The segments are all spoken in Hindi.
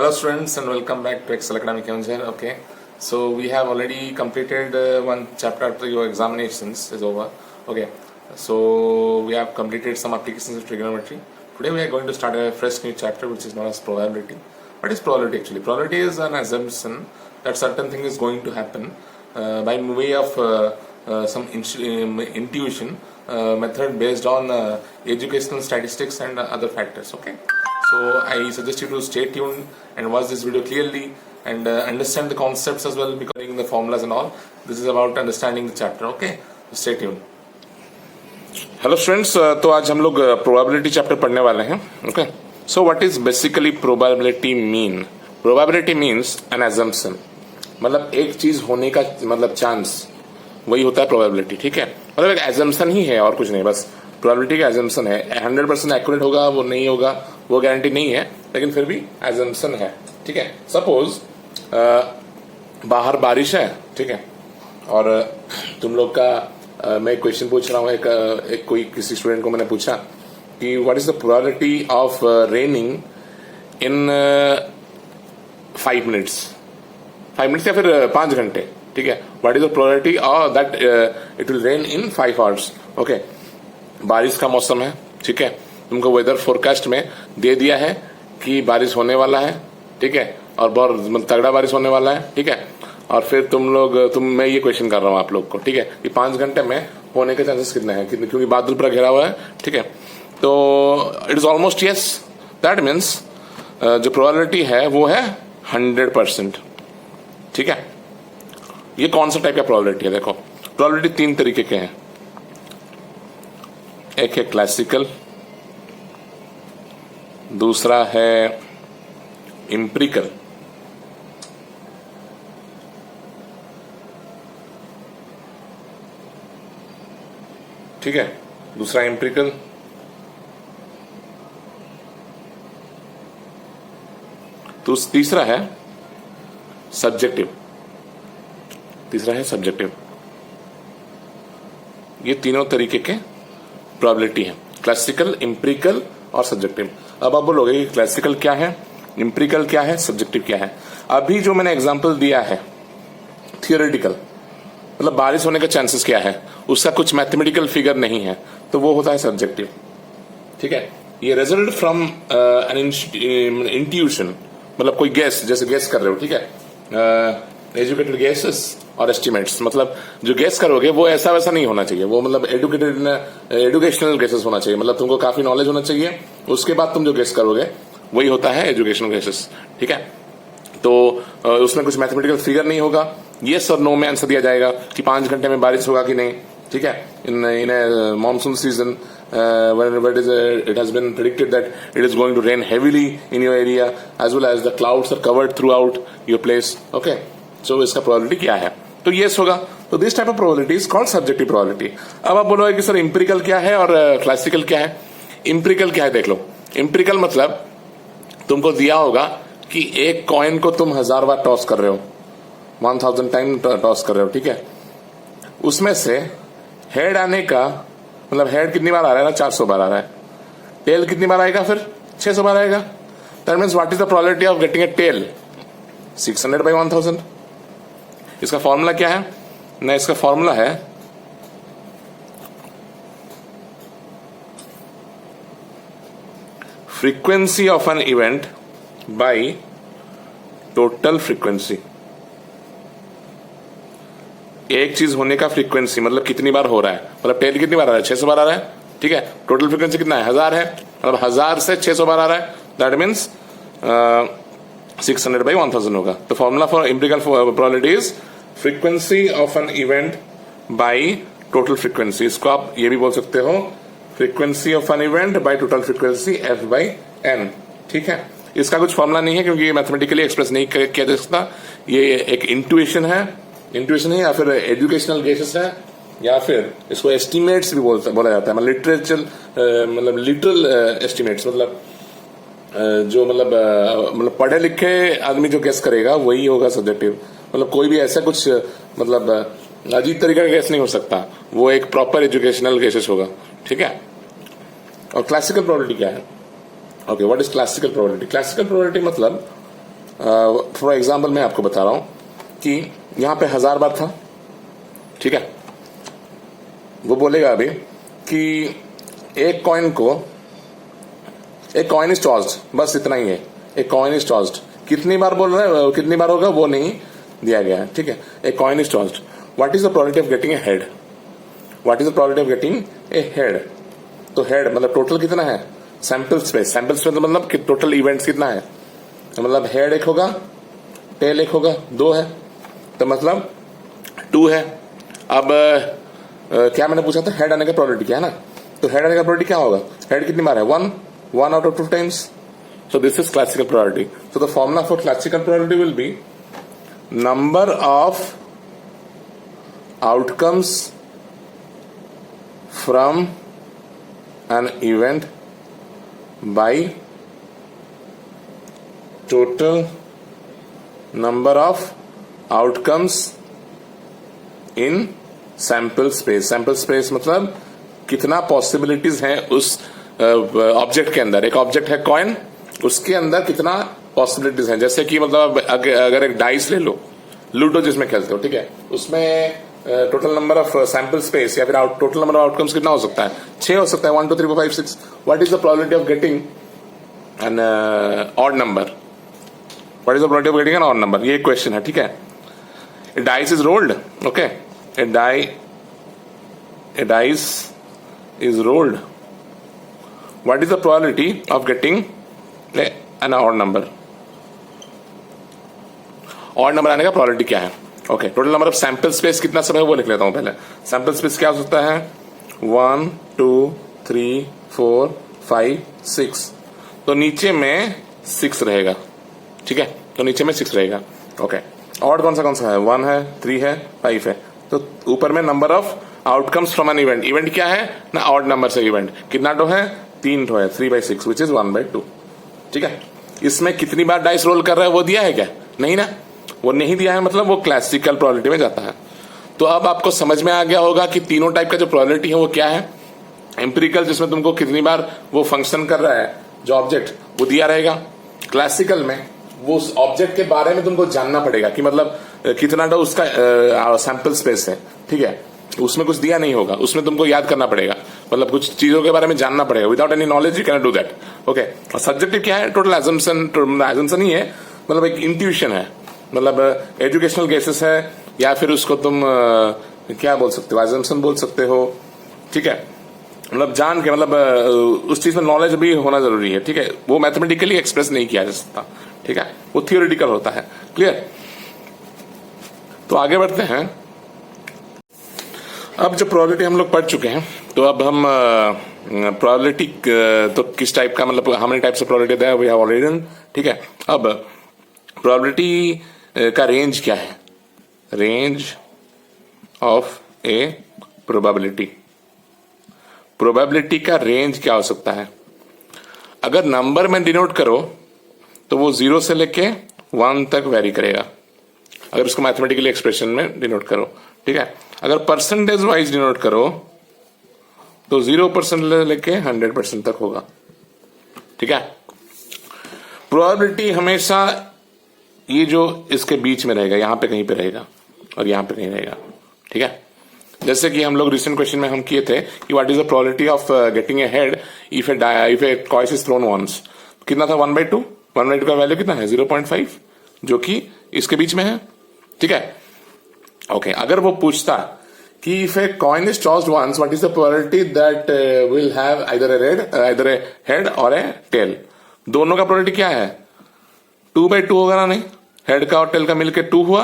Hello students and welcome back to Excel Academy Keonjhar. Okay, so we have already completed one chapter after your examinations is over. Okay, so we have completed some applications of trigonometry. Today we are going to start a fresh new chapter which is known as probability. What is probability actually? Probability is an assumption that certain thing is going to happen by way of some intuition method based on educational statistics and other factors. Okay. So I suggest you to stay tuned and watch this video clearly and understand the concepts as well, because the formulas and all. This is about understanding the chapter. Okay, so stay tuned. Hello students, तो आज हम लोग प्रोबेबिलिटी चैप्टर पढ़ने वाले हैं. Okay, so what is basically probability mean? Probability means N assumption, मतलब एक चीज होने का मतलब चांस, वही होता है प्रोबेबिलिटी. ठीक है, मतलब एक एजम्पशन ही है और कुछ नहीं. बस प्रोबेबिलिटी का एजम्पशन है. 100% एक्यूरेट होगा वो नहीं होगा, वो गारंटी नहीं है, लेकिन फिर भी एजम्पशन है. ठीक है, सपोज बाहर बारिश है, ठीक है, और तुम लोग का मैं क्वेश्चन पूछ रहा हूँ. एक कोई किसी स्टूडेंट को मैंने पूछा कि what is the probability of raining in 5 minutes, 5 minutes या फिर 5 घंटे. ठीक है, what is the probability of that it will rain in 5 hours. Okay, बारिश का मौसम है. ठीक है, तुमको वेदर फोरकास्ट में दे दिया है कि बारिश होने वाला है. ठीक है, और बहुत तगड़ा बारिश होने वाला है. ठीक है, और फिर मैं ये क्वेश्चन कर रहा हूँ आप लोग को. ठीक है, कि 5 घंटे में होने के चांसेस कितने हैं, क्योंकि बादल पूरा घिरा हुआ है. ठीक है, तो it is almost yes. That means जो प्रोबेबिलिटी है वो है 100%. ठीक है, ये कौन सा टाइप का प्रोबेबिलिटी है? देखो, प्रोबेबिलिटी 3 तरीके के हैं. एक है क्लासिकल, दूसरा है एम्पिरिकल, ठीक है, दूसरा एम्पिरिकल, तो तीसरा है सब्जेक्टिव. ये तीनों तरीके के प्रोबेबिलिटी है, क्लासिकल, एम्पिरिकल और सब्जेक्टिव. अब आप बोलोगे कि क्लासिकल क्या है, एम्पिरिकल क्या है, सब्जेक्टिव क्या है? अभी जो मैंने एग्जांपल दिया है थियोरेटिकल, मतलब बारिश होने का चांसेस क्या है, उसका कुछ मैथमेटिकल फिगर नहीं है, तो वो होता है सब्जेक्टिव. ठीक है, ये रिजल्ट फ्रॉम एन इंट्यूशन, मतलब कोई गेस, जैसे गेस कर रहे हो. ठीक है, एजुकेटेड गेसेस और एस्टिमेट्स, मतलब जो गेस करोगे वो ऐसा वैसा नहीं होना चाहिए, वो मतलब एजुकेशनल गेसेस होना चाहिए, मतलब तुमको काफी नॉलेज होना चाहिए. उसके बाद तुम जो गेस करोगे वही होता है एजुकेशनल गेसेस. ठीक है, तो उसमें कुछ मैथमेटिकल फिगर नहीं होगा. यस और नो में आंसर दिया जाएगा कि 5 घंटे में बारिश होगा कि नहीं. ठीक है, in monsoon season it has been predicted that it is going to rain heavily in your area as well as the clouds are covered throughout your place. Okay, so इसका प्रोबेबिलिटी क्या है? तो यस होगा. तो this type of probability is called subjective probability. अब आप बोलोगे कि सर एम्पिरिकल क्या है और क्लासिकल क्या है? एम्पिरिकल क्या है देख लो. एम्पिरिकल मतलब तुमको दिया होगा कि एक कॉइन को तुम 1000 बार टॉस कर रहे हो, 1000 टाइम टॉस कर रहे हो. ठीक है, उसमें से हेड आने का मतलब हेड कितनी बार आ रहा है ना, 400 बार आ रहा है. टेल कितनी बार आएगा? फिर 600 बार आएगा. That means what is the probability of getting a tail? 600 by 1000. इसका फॉर्मूला क्या है ना? इसका फॉर्मूला है frequency of an event by total frequency. एक चीज होने का फ्रीक्वेंसी मतलब कितनी बार हो रहा है, मतलब टेल कितनी बार आ रहा है? 600 बार आ रहा है. ठीक है, टोटल फ्रीक्वेंसी कितना है? 1000 है, मतलब 1000 से 600 बार आ रहा है. दैट मीन्स 600 by 1000 होगा. तो formula for empirical probability is frequency of an event by total frequency. इसको आप ये भी बोल सकते हो frequency of an event by total frequency F/n. ठीक है, इसका कुछ फॉर्मूला नहीं है क्योंकि ये मैथमेटिकली एक्सप्रेस नहीं किया जा सकता. ये एक इंट्यूशन है या फिर एजुकेशनल गेसेस है, या फिर इसको एस्टिमेट्स भी बोला जाता है. मतलब लिटरल एस्टिमेट्स, मतलब जो मतलब पढ़े लिखे आदमी जो गेस करेगा वही होगा सब्जेक्टिव. मतलब कोई भी ऐसा कुछ मतलब अजीब तरीके का गेस नहीं हो सकता, वो एक प्रॉपर एजुकेशनल गेसेस होगा. ठीक है, और क्लासिकल प्रोबेबिलिटी क्या है? Okay, what is classical probability? Classical probability मतलब फॉर एग्जाम्पल मैं आपको बता रहा हूं कि यहां पे 1000 बार था, ठीक है। वो बोलेगा अभी कि एक कॉइन इज टॉस्ड, बस इतना ही है, एक कॉइन इज टॉस्ड। कितनी बार बोल रहा है, कितनी बार होगा वो नहीं दिया गया है, ठीक है। एक coin is tossed, what is the probability of getting a head, what is the probability of getting a head. तो हेड मतलब टोटल कितना है, सैंपल स्पेस मतलब कि टोटल इवेंट्स कितना है, तो मतलब हेड एक होगा, टेल एक होगा, 2 है, तो मतलब 2 है। अब क्या मैंने पूछा था, हेड आने का प्रोबेबिलिटी क्या है ना, तो हेड आने का प्रोबेबिलिटी क्या होगा, हेड कितनी बार है, 1 out of 2 times. So this is classical probability. So the formula for classical probability will be number of outcomes from an event by total number of outcomes in sample space। sample space मतलब कितना पॉसिबिलिटीज हैं उस ऑब्जेक्ट के अंदर। एक ऑब्जेक्ट है कॉइन, उसके अंदर कितना पॉसिबिलिटीज हैं। जैसे कि मतलब अगर एक डाइस ले लो, लूडो जिसमें खेलते हो, ठीक है, उसमें total number of sample space या फिर टोटल नंबर ऑफ आउटकम्स कितना हो सकता है, 6 हो सकता है, 1 2 3 4 5 6। What is the probability of getting an odd number, what is the probability of getting an odd number, ये क्वेश्चन है, ठीक है। A dice is rolled, okay, a dice is rolled, what is the probability of getting an odd number, odd number आने का प्रोबेबिलिटी क्या है, okay. Total number of sample space कितना सब है वो लिख लेता हूं पहले। सैंपल स्पेस क्या हो सकता है, 1 2 3 4 5 6, तो नीचे में 6 रहेगा, ठीक है, तो नीचे में 6 रहेगा, ओके। ऑड कौन सा है, 1 है, 3 है, 5 है, तो ऊपर में number of outcomes from an event, event क्या है ना, ऑड नंबर से इवेंट, कितना टो है, 3 टो है, 3/6 विच इज 1/2, ठीक है। इसमें कितनी बार डाइस रोल कर रहा है वो दिया है क्या, नहीं ना, वो नहीं दिया है, मतलब वो क्लासिकल प्रोबेबिलिटी में जाता है। तो अब आपको समझ में आ गया होगा कि तीनों टाइप का जो प्रोबेबिलिटी है वो क्या है। एम्पिरिकल जिसमें तुमको कितनी बार वो फंक्शन कर रहा है जो ऑब्जेक्ट, वो दिया रहेगा। क्लासिकल में वो उस ऑब्जेक्ट के बारे में तुमको जानना पड़ेगा कि मतलब कितना तो उसका सैंपल स्पेस है, ठीक है, उसमें कुछ दिया नहीं होगा, उसमें तुमको याद करना पड़ेगा, मतलब कुछ चीजों के बारे में जानना पड़ेगा। Without any knowledge you can do that, okay. और सब्जेक्टिव क्या है, टोटल एजम्पशन ही है, मतलब एक इंट्यूशन है, मतलब एजुकेशनल केसेस है, या फिर उसको तुम क्या बोल सकते हो, एजम्पशन बोल सकते हो, ठीक है, मतलब जान के, मतलब उस चीज में नॉलेज भी होना जरूरी है, ठीक है। वो मैथमेटिकली एक्सप्रेस नहीं किया जा सकता, ठीक है, वो थियोरिटिकल होता है, क्लियर। तो आगे बढ़ते हैं। अब जो प्रोबेबिलिटी हम लोग पढ़ चुके हैं, तो अब हम प्रोबेबिलिटी तो किस टाइप का, मतलब how many types of probability that we have already done, ठीक है। अब प्रोबेबिलिटी का रेंज क्या है, range of a probability, probability का रेंज क्या हो सकता है। अगर नंबर में डिनोट करो तो वो 0 से लेके 1 तक वेरी करेगा, अगर उसको मैथमेटिकली एक्सप्रेशन में डिनोट करो, ठीक है। अगर परसेंटेज वाइज डिनोट करो तो 0% लेके 100% तक होगा, ठीक है। प्रोबेबिलिटी हमेशा ये जो इसके बीच में रहेगा, यहां पे कहीं पे रहेगा और यहां पे कहीं रहेगा, ठीक है। जैसे कि हम लोग रिसेंट क्वेश्चन में हम किए थे कि what is the probability of getting a head if a coin is thrown once, कितना था, 1/2, 1/2 का वैल्यू कितना है, 0.5, जो कि इसके बीच में है, ठीक है, ओके। अगर वो पूछता कि if a coin is tossed once what is the probability that will have either a head और ए टेल, दोनों का प्रोबेबिलिटी क्या है, 2/2 होगा ना, नहीं, हेड का और टेल का मिलकर 2 हुआ,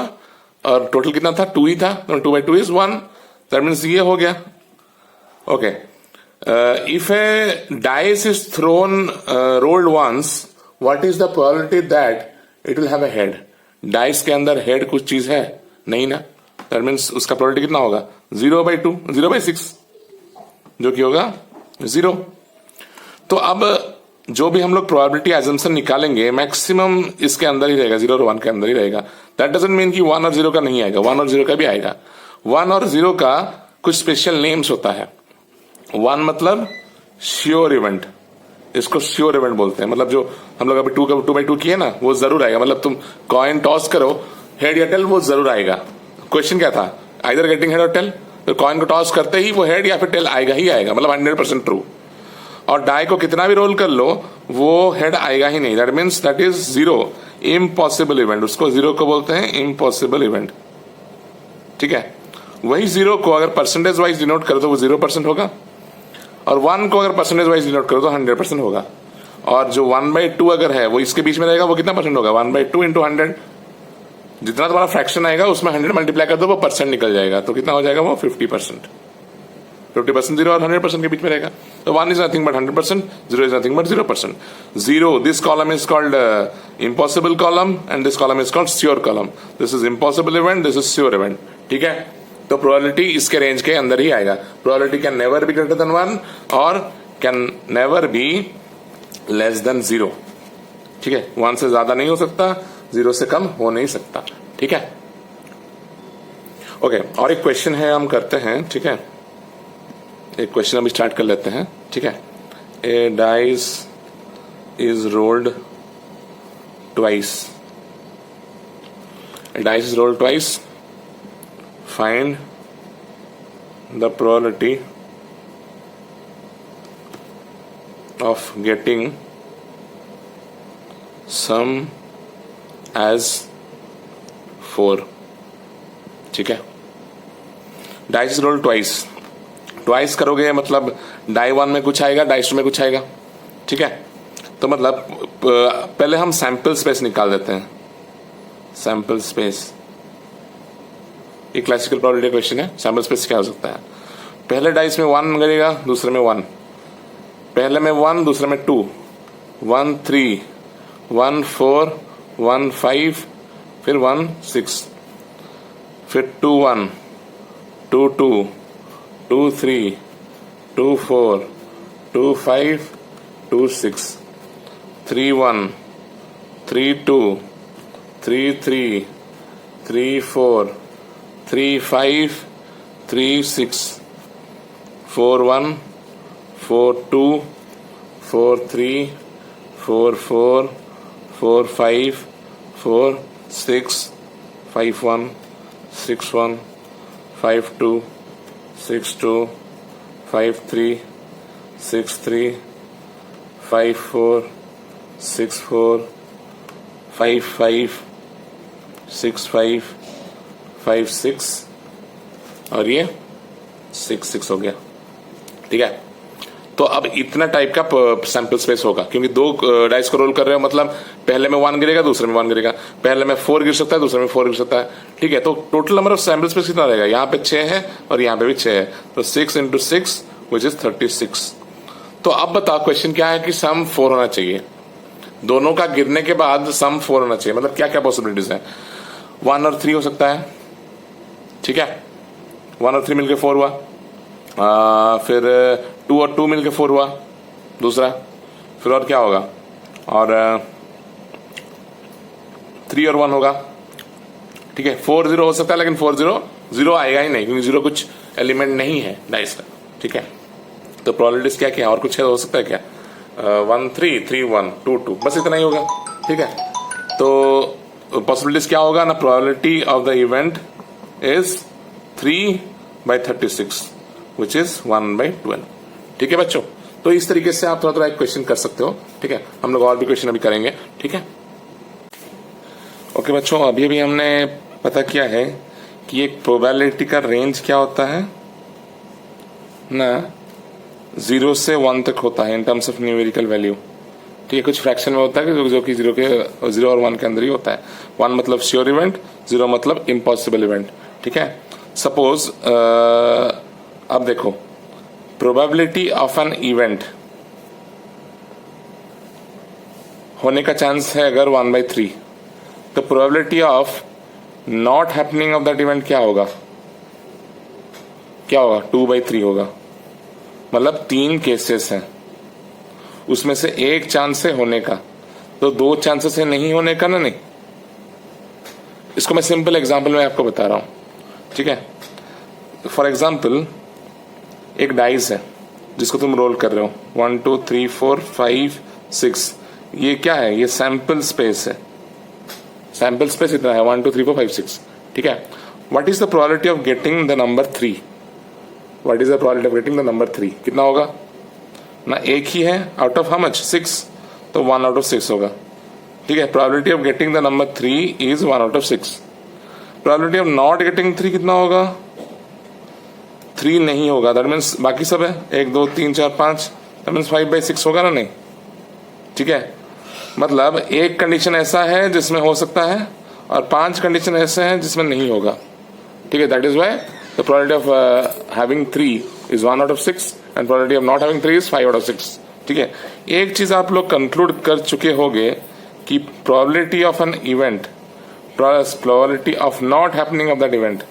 और टोटल कितना था, 2 ही था, तो 2/2 इज 1, दैट मीन्स ये हो गया, okay. If a dice is thrown rolled once what is the probability that it will have a head, dice के अंदर हेड कुछ चीज है नहीं ना, दैट मीन्स उसका प्रोबेबिलिटी कितना होगा, 0/2, 0/6, जो कि होगा 0। तो अब जो भी हम लोग प्रोबेबिलिटी एजम्पशन निकालेंगे मैक्सिमम इसके अंदर ही रहेगा, 0 और 1 के अंदर ही रहेगा। दैट डजंट मीन कि 1 और 0 का नहीं आएगा, 1 और 0 का भी आएगा। 1 और 0 का कुछ स्पेशल नेम्स होता है। 1 मतलब श्योर इवेंट, इसको श्योर इवेंट बोलते हैं। मतलब जो हम लोग अभी 2x2 किए ना, वो जरूर आएगा। मतलब तुम कॉइन टॉस करो, हेड या टेल, वो जरूर आएगा। क्वेश्चन क्या था, आइदर गेटिंग हेड और टेल। तो कॉइन को टॉस करते ही वो हेड या फिर टेल आएगा ही आएगा, मतलब 100% ट्रू। और डाई को कितना भी रोल कर लो वो हेड आएगा ही नहीं। That means that is zero, impossible event. उसको जीरो को बोलते हैं इम्पॉसिबल इवेंट। ठीक है, वही जीरो को अगर परसेंटेज वाइज डिनोट करो तो वो 0% होगा, और 1 को अगर परसेंटेज वाइज डिनोट करो तो 100% होगा। और जो 1/2 अगर है वो इसके बीच में रहेगा, वो कितना परसेंट होगा, 1/2 इंटू 100। जितना तुम्हारा फ्रैक्शन आएगा उसमें 100 मल्टीप्लाई कर दो, वो परसेंट निकल जाएगा। तो कितना हो जाएगा वो 50%। 50% 0 और 100% के बीच में रहेगा। तो 1 is nothing but 100%, 0 is nothing but 0%। 0, this column is called impossible column and this column is called sure column. This is impossible event, this is sure event. ठीक है, तो प्रोबेबिलिटी इसके रेंज के अंदर ही आएगा। Probability can never be greater than 1 और can never be less than 0। ठीक है, 1 से ज्यादा नहीं हो सकता, 0 से कम हो नहीं सकता। ठीक है, ओके। और एक क्वेश्चन है, हम करते हैं। ठीक है, एक क्वेश्चन अभी स्टार्ट कर लेते हैं। ठीक है, a dice is rolled twice. A dice is rolled twice, find the probability of getting sum as 4। ठीक है, डाइस रोल ट्वाइस। ट्वाइस करोगे मतलब डाई 1 में कुछ आएगा, डाइस 2 में कुछ आएगा। ठीक है, तो मतलब पहले हम सैंपल स्पेस निकाल देते हैं। सैंपल स्पेस एक क्लासिकल प्रोबेबिलिटी क्वेश्चन है। सैंपल स्पेस क्या हो सकता है, पहले डाइस में 1 गिरेगा, दूसरे में 1, पहले में 1, दूसरे में 2, 1 3, 1 4, 1 5, फिर 1 6, फिर 2 1, 2 2, 2 3, 2 4, 2 5, 2 6, 3 1, 3 2, 3 3, 3 4, 3 5, 3 6, 4 1, 4 2, 4 3, 4 4, 4 5, 4 6, 5 1, 6 1, 5 2, 6 2, 5 3, 6 3, 5 4, 6 4, 5 5, 6 5, 5 6 और ये 6 6 हो गया। ठीक है, तो अब इतना टाइप का सैंपल स्पेस होगा, क्योंकि 2 डाइस को रोल कर रहे हो, मतलब पहले में 1 गिरेगा, दूसरे में 1 गिरेगा, पहले में 4 गिर सकता है, दूसरे में 4 गिर सकता है। ठीक है, तो total number of sample space कितना रहेगा, यहाँ पे 6 है और यहाँ पे भी 6 है, तो 6 इंटू 6 विच इज 36। तो अब बताओ क्वेश्चन क्या है कि सम 4 होना चाहिए। दोनों का गिरने के बाद सम 4 होना चाहिए। मतलब क्या क्या पॉसिबिलिटीज है, 1 और 3 हो सकता है। ठीक है, 1 और 3 मिलके 4 हुआ, फिर 2 और 2 मिलके 4 हुआ दूसरा, फिर और क्या होगा, और 3 और 1 होगा। ठीक है, 4 0 हो सकता है, लेकिन 4 0 0 आएगा ही नहीं, क्योंकि 0 कुछ एलिमेंट नहीं है डाइस का। ठीक है, तो प्रोबेबिलिटीज क्या क्या और कुछ है, हो सकता है क्या, 1 3 3 1 2 2, बस इतना ही होगा। ठीक है, तो पॉसिबिलिटीज क्या होगा ना, probability of the event is 3/36 which is 1/12। ठीक है बच्चों, तो इस तरीके से आप थोड़ा थोड़ा एक क्वेश्चन कर सकते हो। ठीक है, हम लोग और भी क्वेश्चन अभी करेंगे। ठीक है, ओके बच्चों, अभी अभी हमने पता किया है कि एक प्रोबेबिलिटी का रेंज क्या होता है ना, 0 से 1 तक होता है in terms of numerical value. ठीक है, कुछ फ्रैक्शन में होता है जो कि 0 और 1 के अंदर ही होता है। 1 मतलब श्योर इवेंट, 0 मतलब इम्पॉसिबल इवेंट। ठीक है, सपोज अब देखो, प्रोबेबिलिटी ऑफ एन इवेंट होने का चांस है अगर 1/3, तो probability of not happening of that event क्या होगा, क्या होगा, 2/3 होगा। मतलब 3 केसेस हैं, उसमें से एक चांस है होने का, तो 2 चांसेस है नहीं होने का ना। नहीं, इसको मैं सिंपल एग्जांपल में आपको बता रहा हूं। ठीक है, फॉर एग्जांपल एक डाइस है, जिसको तुम रोल कर रहे हो 1 2 3 4 5 6, ये क्या है? ये सैंपल स्पेस है। सैंपल स्पेस इतना है 1 2 3 4 5 6, ठीक है। What is the probability of getting the number 3? What is the probability of getting the number 3? कितना होगा ना? एक ही है, आउट ऑफ हाउ मच? 6, तो 1 आउट ऑफ 6 होगा, ठीक है। Probability of getting the number 3 is 1 out of 6। Probability of not getting 3 कितना होगा? 3 नहीं होगा, दैट मीन्स बाकी सब है 1 2 3 4 5, दैट मीन्स 5/6 होगा ना? नहीं, ठीक है। मतलब एक कंडीशन ऐसा है जिसमें हो सकता है और 5 कंडीशन ऐसे हैं जिसमें नहीं होगा, ठीक है। That is why the probability of having 3 is 1 out of 6 and probability of not having 3 is 5 out of 6, ठीक है। एक चीज आप लोग कंक्लूड कर चुके होंगे कि probability of an event plus probability of not happening of that event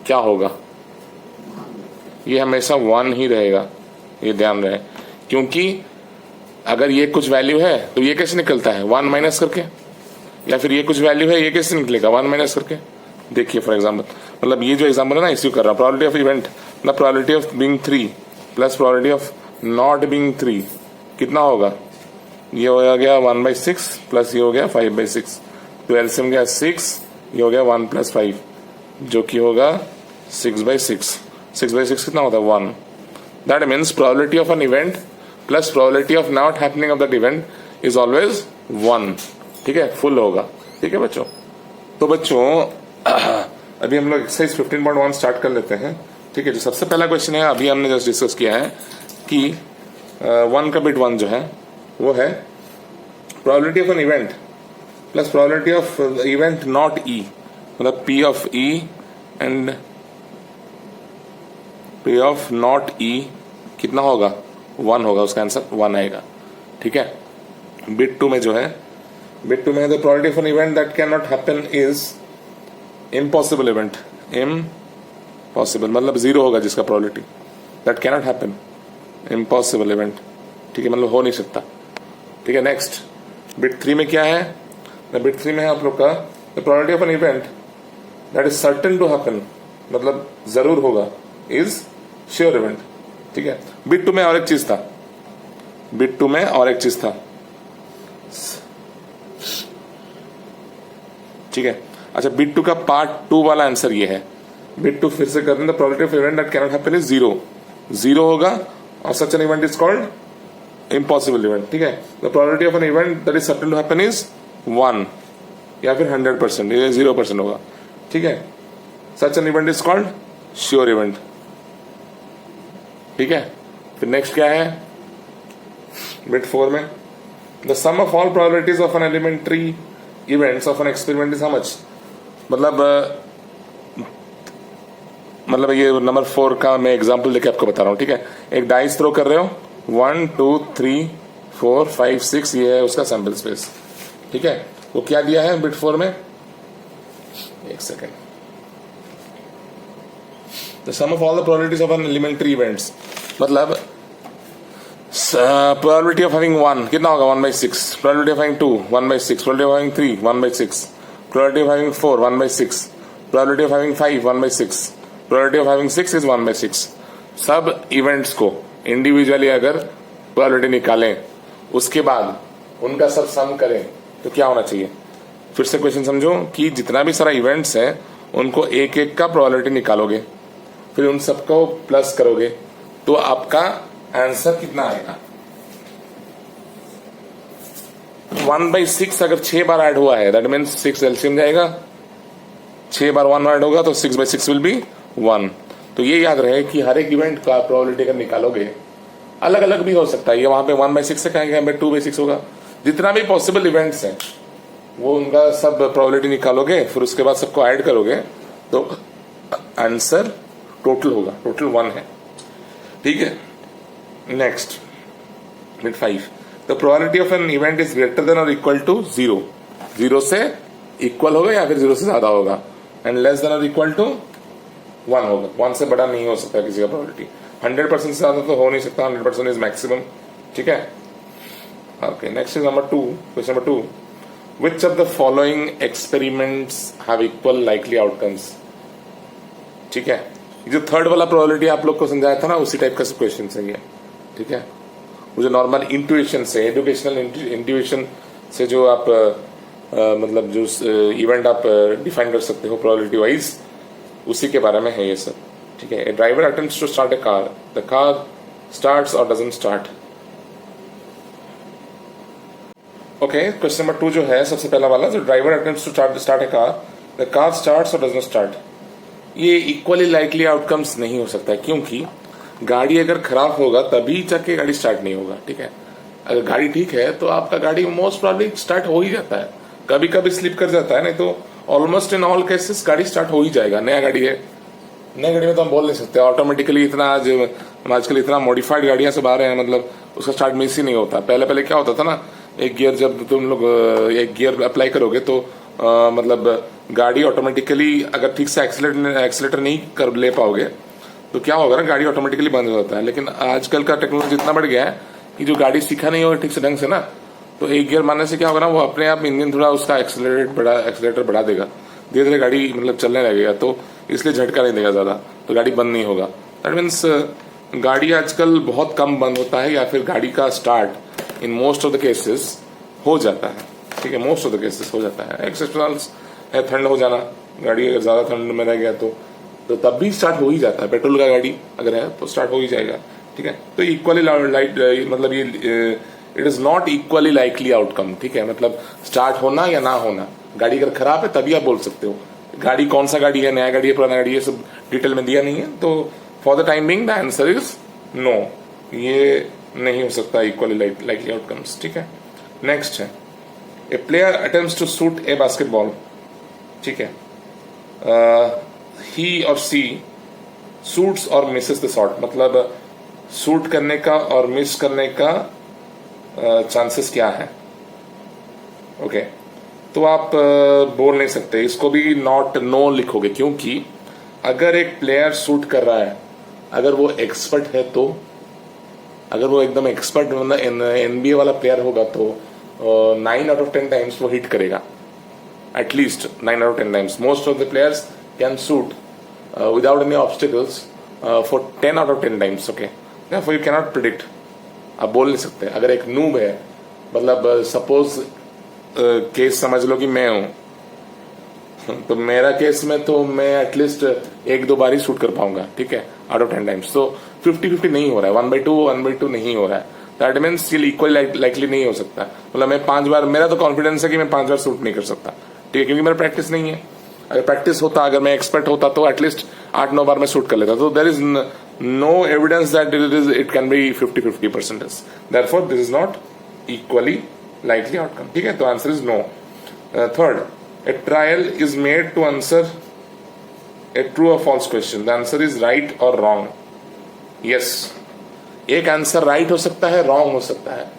क्या होगा? ये हमेशा 1 ही रहेगा, ये ध्यान रहे। क्योंकि अगर ये कुछ वैल्यू है तो ये कैसे निकलता है? 1 माइनस करके, या फिर ये कुछ वैल्यू है, ये कैसे निकलेगा? 1 माइनस करके। देखिए फॉर एग्जाम्पल, मतलब ये जो एग्जाम्पल है ना, इसी को कर रहा हूँ। प्रोबेबिलिटी ऑफ इवेंट मतलब probability of being 3 plus probability of not being 3 कितना होगा? ये हो गया 1/6 प्लस ये हो गया 5/6, तो एलसीएम गया 6, ये हो गया 1 + 5 जो कि होगा 6/6। 6/6 कितना होता है? 1। That means probability of an event plus probability of not happening of that event is always 1, ठीक है, फुल होगा, ठीक है बच्चों। तो बच्चों अभी हम लोग एक्सरसाइज 15.1 स्टार्ट कर लेते हैं, ठीक है। जो सबसे पहला क्वेश्चन है अभी हमने जस्ट डिस्कस किया है कि 1 का बिट 1 जो है वो है probability of an event plus probability of event not E, मतलब P of E and P of not E कितना होगा? 1 होगा, उसका आंसर 1 आएगा, ठीक है। बिट 2 में जो है, बिट 2 में the probability of an event that can not happen is impossible event. Impossible मतलब 0 होगा जिसका probability, that can not happen, impossible event, ठीक है, मतलब हो नहीं सकता, ठीक है। नेक्स्ट बिट 3 में क्या है? बिट 3 में है आप लोग का the probability of an event that is certain to happen, मतलब जरूर होगा, इज श्योर इवेंट, ठीक है। बिट 2 में और एक चीज था, बिट 2 में और एक चीज था, ठीक है। अच्छा, बिट 2 का पार्ट 2 वाला आंसर ये है। बिट 2 फिर से कर दें, the probability of event that can not happen is 0 होगा और such an event is called impossible event, ठीक है। The probability of an event that is certain to happen is 1 या फिर 100%, ये 0% होगा, ठीक है। Such an event is called sure event, ठीक है। फिर नेक्स्ट क्या है? बिट 4 में the sum of all probabilities of an elementary events of an experiment is how much, मतलब ये नंबर 4 का मैं एग्जांपल लेके आपको बता रहा हूं, ठीक है। एक डाइस थ्रो कर रहे हो, 1 2 3 4 5 6, ये है उसका सैंपल स्पेस, ठीक है। वो क्या दिया है बिट 4 में? एक second. The sum of all the probabilities of an elementary events, मतलब प्रोबेबिलिटी ऑफ हैविंग 1 कितना होगा? 1/6, probability of having 2 1/6, probability of having 3 1/6, probability of having 4 1/6, probability of having 5 1/6, probability of having 6 is 1/6। सब इवेंट्स को इंडिविजुअली अगर प्रोबेबिलिटी निकालें, उसके बाद उनका सब सम करें तो क्या होना चाहिए? फिर से क्वेश्चन समझो कि जितना भी सारा इवेंट्स है उनको एक एक का प्रोबेबिलिटी निकालोगे, फिर उन सबको प्लस करोगे तो आपका आंसर कितना आएगा? 1/6 अगर 6 बार ऐड हुआ है दैट मीन्स 6 एलसीएम जाएगा, 6 बार 1 ऐड होगा तो 6/6 विल बी 1। तो ये याद रहे कि हर एक इवेंट का प्रोबेबिलिटी अगर निकालोगे अलग अलग भी हो सकता है, ये वहां पे 1/6 से कहेंगे, हमें 2/6 होगा। जितना भी पॉसिबल इवेंट्स हैं वो उनका सब प्रोबेबिलिटी निकालोगे, फिर उसके बाद सबको ऐड करोगे तो आंसर टोटल होगा, टोटल 1 है, ठीक है। Next bit 5 the probability of an event is greater than और इक्वल टू 0, 0 से इक्वल होगा या फिर 0 से ज्यादा होगा, एंड लेस देन और इक्वल टू 1 होगा। 1 से बड़ा नहीं हो सकता किसी का प्रोबेबिलिटी, 100% से ज्यादा तो हो नहीं सकता, 100% इज मैक्सिमम, ठीक है। Okay, next is number 2, question number 2, which of the following experiments have equal likely outcomes, ठीक है। जो थर्ड वाला प्रोबेबिलिटी आप लोग को समझाया था ना, उसी टाइप का क्वेश्चन है ये, ठीक है। वो जो नॉर्मल इंट्यूशन से, एजुकेशनल इंट्यूशन से जो आप मतलब जो इवेंट आप डिफाइन कर सकते हो प्रोबेबिलिटी वाइज, उसी के बारे में है ये सब, ठीक है। A driver attempts to start a car, the car starts or doesn't start. Okay, question number 2 जो है सबसे पहला वाला, जो driver attempts to start a car, the car starts or doesn't start, ये इक्वली लाइकली आउटकम्स नहीं हो सकता है, क्योंकि गाड़ी अगर खराब होगा तभी जाके गाड़ी स्टार्ट नहीं होगा, ठीक है। अगर गाड़ी ठीक है तो आपका गाड़ी मोस्ट प्रॉब्ली स्टार्ट हो ही जाता है, कभी कभी स्लिप कर जाता है, नहीं तो ऑलमोस्ट इन ऑल केसेस गाड़ी स्टार्ट हो ही जाएगा। नया गाड़ी है, नई गाड़ी में तो हम बोल नहीं सकते ऑटोमेटिकली, इतना आजकल इतना मॉडिफाइड गाड़ियां सब आ रहे हैं, मतलब उसका स्टार्ट मिस ही नहीं होता। पहले पहले क्या होता था ना, एक गियर जब तुम लोग एक गियर अप्लाई करोगे तो मतलब गाड़ी ऑटोमेटिकली, अगर ठीक से एक्सीलेटर नहीं कर ले पाओगे तो क्या होगा ना, गाड़ी ऑटोमेटिकली बंद हो जाता है। लेकिन आजकल का टेक्नोलॉजी इतना बढ़ गया है कि जो गाड़ी सीखा नहीं होगा ठीक से ढंग से ना, तो एक गियर मारने से क्या होगा ना, वो अपने आप इंजन थोड़ा उसका एक्सीलेटर बढ़ा देगा, धीरे धीरे गाड़ी मतलब चलने लगेगा, तो इसलिए झटका नहीं देगा ज्यादा, तो गाड़ी बंद नहीं होगा। दैट मीन्स गाड़ी आजकल बहुत कम बंद होता है, या फिर गाड़ी का start in most of the cases हो जाता है, ठीक है, मोस्ट ऑफ द केसेस हो जाता है। एक्सेप्शनल्स है ठंड हो जाना, गाड़ी अगर ज्यादा ठंड में रह गया तो तब भी स्टार्ट हो ही जाता है, पेट्रोल का गाड़ी अगर है तो स्टार्ट हो ही जाएगा, ठीक है। तो इक्वली मतलब ये it is not equally likely outcome, ठीक है। मतलब स्टार्ट होना या ना होना, गाड़ी अगर खराब है तभी आप बोल सकते हो। गाड़ी कौन सा गाड़ी है, नया गाड़ी है पुराना गाड़ी है, सब डिटेल में दिया नहीं है, तो for the time being the answer is no, ये नहीं हो सकता इक्वली लाइकली आउटकम्स, ठीक है। नेक्स्ट है, a player attempts to shoot a basketball, ठीक है, he or she shoots or misses the shot, मतलब शूट करने का और मिस करने का चांसेस क्या है। ओके, तो आप बोल नहीं सकते, इसको भी नॉट नो लिखोगे, क्योंकि अगर एक प्लेयर शूट कर रहा है, अगर वो एक्सपर्ट है, तो अगर वो एकदम एक्सपर्ट मतलब एनबीए वाला प्लेयर होगा तो 9 out of 10 टाइम्स वो हिट करेगा, at least 9 out of 10 times. Most of the players can shoot without any obstacles for 10 out of 10 times, okay. Therefore you cannot predict, आप बोल नहीं सकते। अगर एक नूब है, मतलब सपोज केस समझ लो कि मैं हूं, तो मेरा केस में तो मैं एटलीस्ट 1-2 बार ही शूट कर पाऊंगा, ठीक है, आउट ऑफ 10 टाइम्स। तो 50-50 नहीं हो रहा है, 1/2 नहीं हो रहा है, दैट मीन्स ये इक्वल लाइकली नहीं हो सकता। मतलब मैं 5 बार, मेरा तो कॉन्फिडेंस है कि मैं 5 बार शूट नहीं कर सकता, ठीक है, क्योंकि मेरा प्रैक्टिस नहीं है। अगर प्रैक्टिस होता, अगर मैं एक्सपर्ट होता तो एटलीस्ट 8-9 बार मैं शूट कर लेता। तो there is no evidence that it can be 50-50 percentage. Therefore, this is not equally likely outcome. ठीक है, तो answer is no. Third, a trial is made to answer a true or false question. The answer is right or wrong. Yes, एक आंसर राइट हो सकता है, रॉन्ग हो सकता है,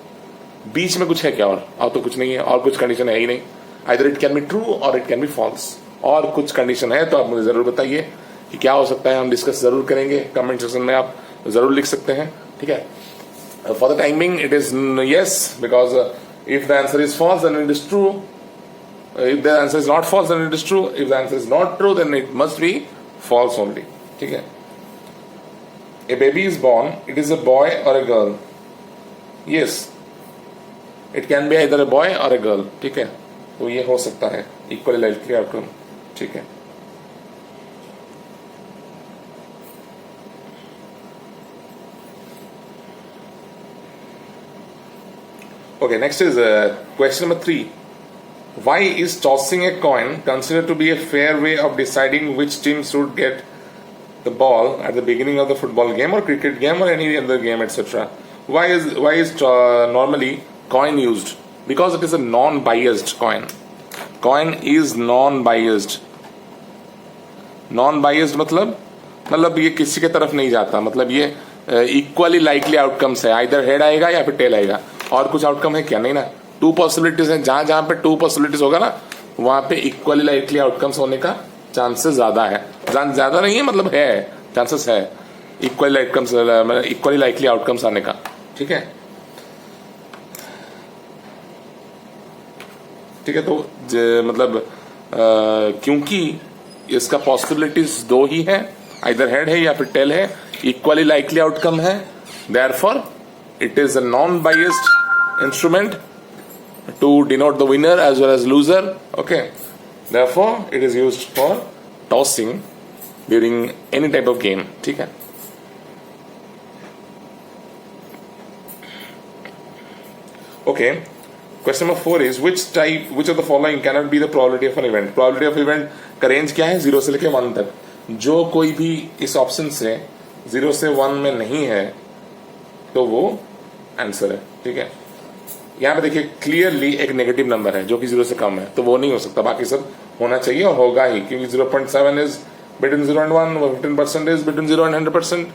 बीच में कुछ है क्या? और तो कुछ नहीं है, और कुछ कंडीशन है ही नहीं। Either it can be true or it can be false. और कुछ कंडीशन है तो आप मुझे जरूर बताइए कि क्या हो सकता है, हम डिस्कस जरूर करेंगे, कमेंट सेक्शन में आप जरूर लिख सकते हैं, ठीक है। For the timing it is yes, because if the answer is false then it is true, if the answer is not false then it is true, if the answer is not true then it must be false only, ठीक है। A baby is born, it is a boy or a girl, yes, it can be either a boy or a girl, ठीक है, तो ये हो सकता है इक्वली लाइकली आउटकम, ठीक है। Okay, next is question number 3. Why is tossing a coin considered to be a fair way of deciding which team should get the ball at the beginning of the football game or cricket game or any other game, etc.? Why is normally coin used? Because it is a non-biased coin. Coin is non-biased. Non-biased मतलब ये किसी के तरफ नहीं जाता, मतलब ये इक्वली लाइकली आउटकम्स है, आइदर हेड आएगा या फिर टेल आएगा, और कुछ आउटकम है क्या? नहीं ना। 2 पॉसिबिलिटीज है, जहां जहां पे 2 पॉसिबिलिटीज होगा ना, वहां पे इक्वली लाइकली आउटकम्स होने का चांसेस ज्यादा है, ज्यादा नहीं है, मतलब है, चांसेस है इक्वली लाइकली आउटकम्स आने का, ठीक है, ठीक है। तो मतलब क्योंकि इसका पॉसिबिलिटीज 2 ही है, आइदर हेड है या फिर टेल है, इक्वली लाइकली आउटकम है, therefore it is a non-biased instrument to denote the winner as well as loser. Okay, therefore it is used for tossing during any type of game. ठीक है. Okay, question number 4 is which of the following cannot be the probability of an event. Probability of event का रेंज क्या है? 0 से लेके 1 तक. जो कोई भी इस ऑप्शन से 0 से 1 में नहीं है तो वो आंसर है. ठीक है. यहाँ पे देखिए क्लियरली एक नेगेटिव नंबर है जो कि 0 से कम है, तो वो नहीं हो सकता. बाकी सब होना चाहिए और होगा ही, क्योंकि 0.7 is between 0 and 1, 15% is between 0 and 100%,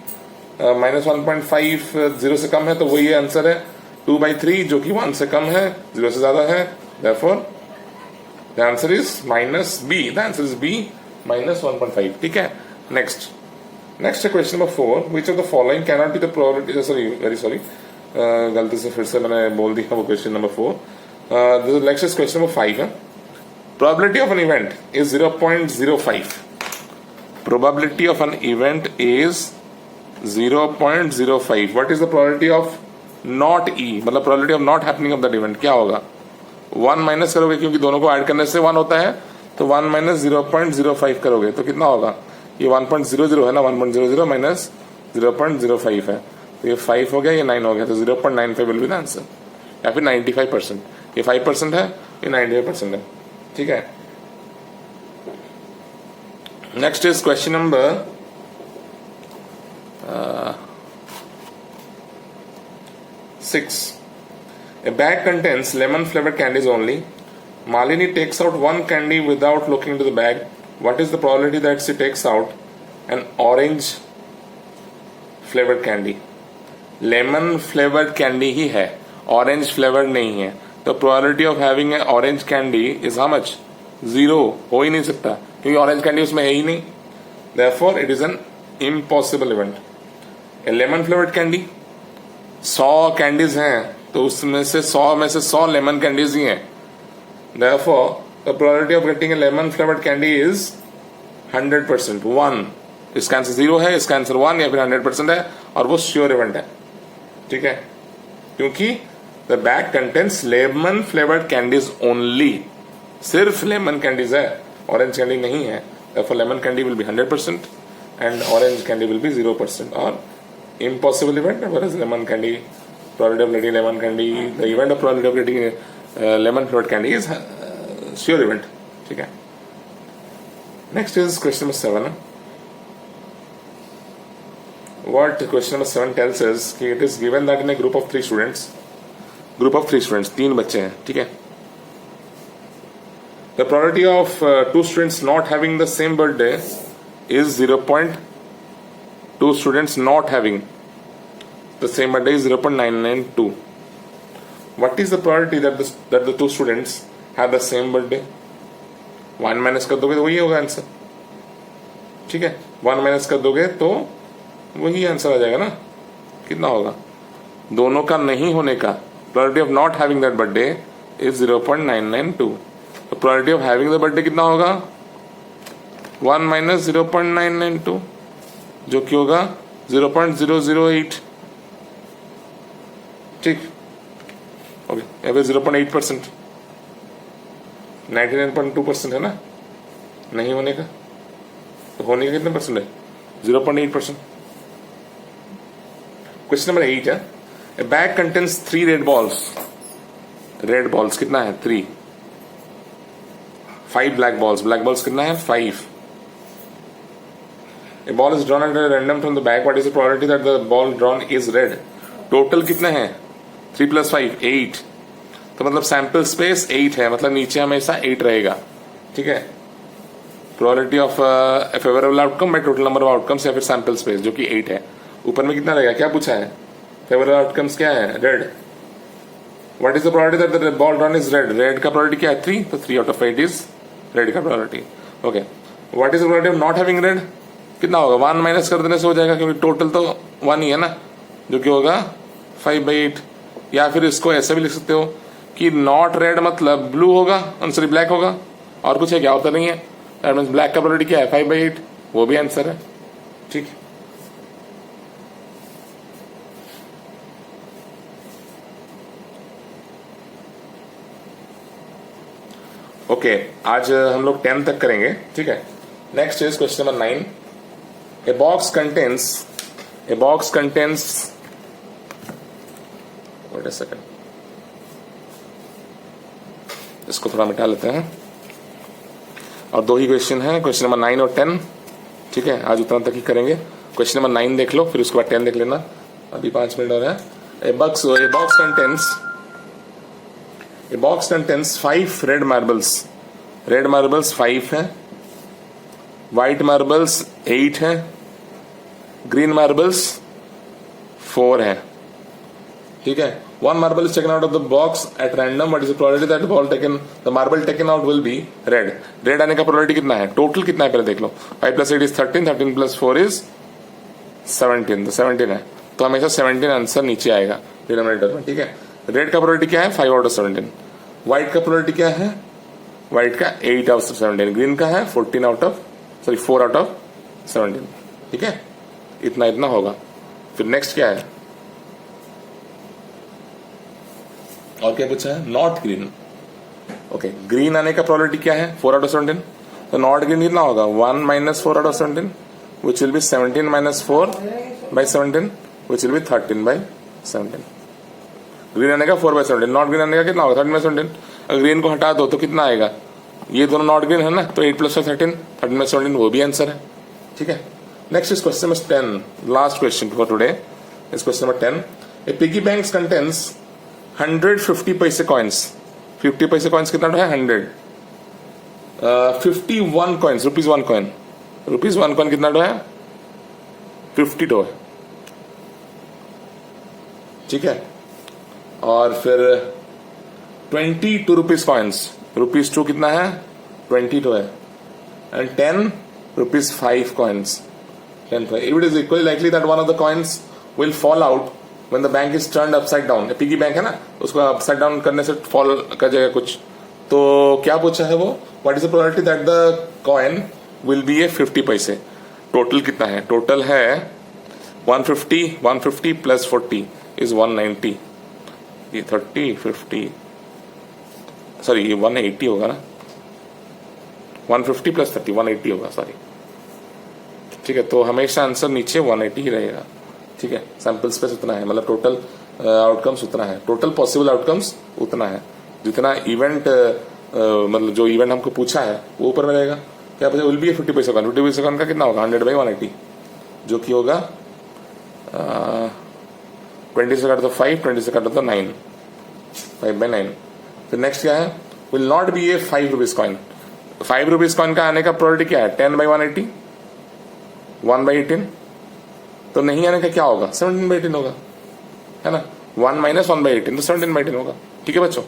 -1.5 0 से कम है तो वही आंसर है. 2/3 जो कि 1 से कम है, 0 से ज्यादा है, therefore the answer is -B. The answer is B, -1.5. ठीक है. Next है question number 4. Which of the following cannot be the probability? Very sorry, गलती से फिर से मैंने बोल दिया वो question number 4. Next is question number 5. Probability of an event is 0.05. Probability of an event is 0.05. What is the probability of not E? मतलब probability of not happening of that event क्या होगा? 1 माइनस करोगे क्योंकि दोनों को ऐड करने से 1 होता है, तो 1 माइनस 0.05 करोगे तो कितना होगा? ये 1.00 है ना, 1.00 माइनस 0.05 है, तो ये 5 हो गया, ये 9 हो गया, तो 0.95 विल बी द आंसर. या फिर 95%. ये 5% है, ये 95% है. ठीक है. Next is question number 6. A bag contains lemon flavored candies only. Malini takes out one candy without looking into the bag. What is the probability that she takes out an orange flavored candy? Lemon flavored candy ही है, orange flavored नहीं है, तो probability of having an orange candy is how much? 0. हो ही नहीं सकता क्योंकि orange candy उसमें है ही नहीं. Therefore it is an impossible event. A lemon flavored candy, 100 candies हैं तो उसमें से 100 में से 100 लेमन कैंडीज ही हैं. Therefore, the probability of getting a lemon flavored candy is 100%. 1. इसका आंसर 0 है, इसका आंसर 1 या फिर 100% है, और वो श्योर इवेंट है. ठीक है. क्योंकि the bag contains lemon flavored candies only. सिर्फ लेमन कैंडीज है, ऑरेंज कैंडी नहीं है. Therefore, lemon candy will be 100% and orange candy will be 0%. और impossible event, whereas lemon candy, probability of getting lemon candy, the event of probability of getting lemon flavored candy is sure event. ठीक है. Next is question number 7. What question number 7 tells us कि it is given that in a group of 3 students, 3 बच्चे हैं. ठीक है. The probability of 2 students not having the same birthday is 0.2 students not having the same birthday is 0.992. What is the probability that the 2 students have the same birthday? 1 minus कर दोगे तो वही होगा आंसर. ठीक है. 1 माइनस कर दोगे तो वही आंसर आ जाएगा ना. कितना होगा? दोनों का नहीं होने का probability of not having that birthday is 0.992. तो probability of having the birthday कितना होगा? 1 माइनस 0.992 जो कि होगा 0.008. ठीक. ओके. या फिर 0.8%. 99.2% है ना नहीं होने का, तो होने का कितना परसेंट है? 0.8%. क्वेश्चन नंबर 8 है. ए bag contains 3 red balls. Red balls कितना है? 3. 5 ब्लैक बॉल्स. ब्लैक बॉल्स कितना है? 5. A ball is drawn at random from the bag. What is the probability that the ball drawn is red? Total कितने हैं? 3 + 5 8. तो मतलब सैंपल स्पेस 8 है, मतलब नीचे हमेशा 8 रहेगा. ठीक है. Probability of A favourable outcome by total number of outcomes या फिर सैंपल स्पेस जो कि 8 है. ऊपर में कितना रहेगा? क्या पूछा है? फेवरेबल आउटकम्स क्या है? Red. What is the probability that the ball drawn is red? Red का प्रोबेबिलिटी क्या है? 3. तो 3 out of 8 इज रेड का probability. Okay. What is the probability of not having red? कितना होगा? 1 माइनस कर देने से हो जाएगा क्योंकि टोटल तो 1 ही है ना, जो कि होगा 5/8. या फिर इसको ऐसे भी लिख सकते हो कि नॉट रेड मतलब ब्लू होगा, सॉरी ब्लैक होगा, और कुछ है क्या? होता नहीं है. दैट मींस ब्लैक का प्रोबेबिलिटी क्या है? 5/8. वो भी आंसर है. ठीक है. ओके आज हम लोग 10 तक करेंगे, ठीक है। Next is question number 9। A box contains wait a second, इसको थोड़ा मिटा लेते हैं। और 2 ही क्वेश्चन है, क्वेश्चन नंबर 9 और 10, ठीक है। आज उतना तक ही करेंगे। क्वेश्चन नंबर 9 देख लो, फिर उसके बाद 10 देख लेना। अभी 5 मिनट और है। ए बॉक्स कंटेन्स 5 रेड मार्बल्स 5 है, व्हाइट मार्बल्स 8 है, ग्रीन मार्बल्स 4 है, ठीक है। 1 marble is taken out of the box at random. What is the probability that the marble taken out will be red? Red आने का probability कितना है, टोटल कितना है पहले देख लो। 5 + 8 is 13, 13 + 4 is 17, तो 17 है, तो हमेशा 17 आंसर नीचे आएगा डिनोमिनेटर में, ठीक है। रेड का probability क्या है, 5 out of 17। व्हाइट का probability क्या है, व्हाइट का 8 out of 17। ग्रीन का है 4 out of 17, ठीक है। इतना होगा। फिर नेक्स्ट क्या है, और क्या पूछा है, नॉट ग्रीन। ओके, ग्रीन आने का प्रोबेबिलिटी क्या है, 4 out of 17, तो नॉट ग्रीन कितना होगा, 1 - 4 out of 17 which will be 17 - 4 by 17 which will be 13 by 17। Green आने का 4 by 17, नॉट ग्रीन आने का कितना होगा, 13 by 17। अगर ग्रीन को हटा दो तो कितना आएगा, ये दोनों नॉट ग्रीन है ना, तो 8 + 13, 13 by 17, वो भी आंसर है, ठीक है। Next is question number 10, last question for today is question number 10। A piggy bank contains 100 50 पैसे कॉइन्स। 50 पैसे कॉइन्स कितना है, 100। 51 कॉइन्स, ₹1 कॉइन, ₹1 कॉइन कितना है, 52 है, ठीक है। और फिर 22 रुपीज कॉइन्स, ₹2 कितना है, 22 है। And 10 ₹5 coins, 10 if it is equally likely that one of the coins will fall out when the bank is turned upside down। Piggy bank है ना, उसको अपसाइड डाउन करने से फॉल कर जाएगा कुछ, तो क्या पूछा है वो, what is the probability that the coin will be a 50 paise. Total कितना है, टोटल है 150 + 40 इज 190, ये 30 50 सॉरी ये 180 होगा ना, 150 + 30 180 होगा, सॉरी, ठीक है। तो हमेशा आंसर नीचे 180 ही रहेगा, ठीक है। सैंपल स्पेस उतना है, मतलब टोटल आउटकम्स उतना है, टोटल पॉसिबल आउटकम्स उतना है, जितना इवेंट मतलब जो इवेंट हमको पूछा है वो ऊपर में रहेगा। क्या पूछा, विल बी ए 50 पैसे कॉइन, 50 पैसे कॉइन का कितना होगा, 100 by 180, जो कि होगा 20 से काट दो 5, 20 से काट दो 9, 5 by 9। फिर नेक्स्ट क्या है, will not be A 5 rupees coin. 5 rupees coin का आने का प्रोबेबिलिटी क्या है, 10 by 180, 1 by 18, तो नहीं आने का क्या होगा, 17 by 18 होगा, है ना। 1 - 1 by 18 तो 17 by 18 होगा, ठीक है बच्चों।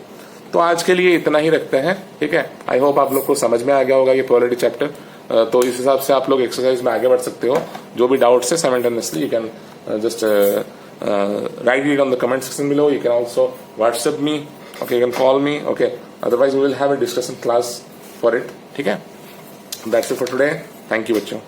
तो आज के लिए इतना ही रखते हैं, ठीक है। आई होप आप लोग को समझ में आ गया होगा ये प्रोबेबिलिटी चैप्टर। तो इस हिसाब से आप लोग एक्सरसाइज में आगे बढ़ सकते हो। जो भी डाउट्स है simultaneously you can just write it on the comment section below. You can also WhatsApp me, okay, you can call me, okay. Otherwise we will have a discussion class for it, ठीक है। That's it for today, thank you बच्चों।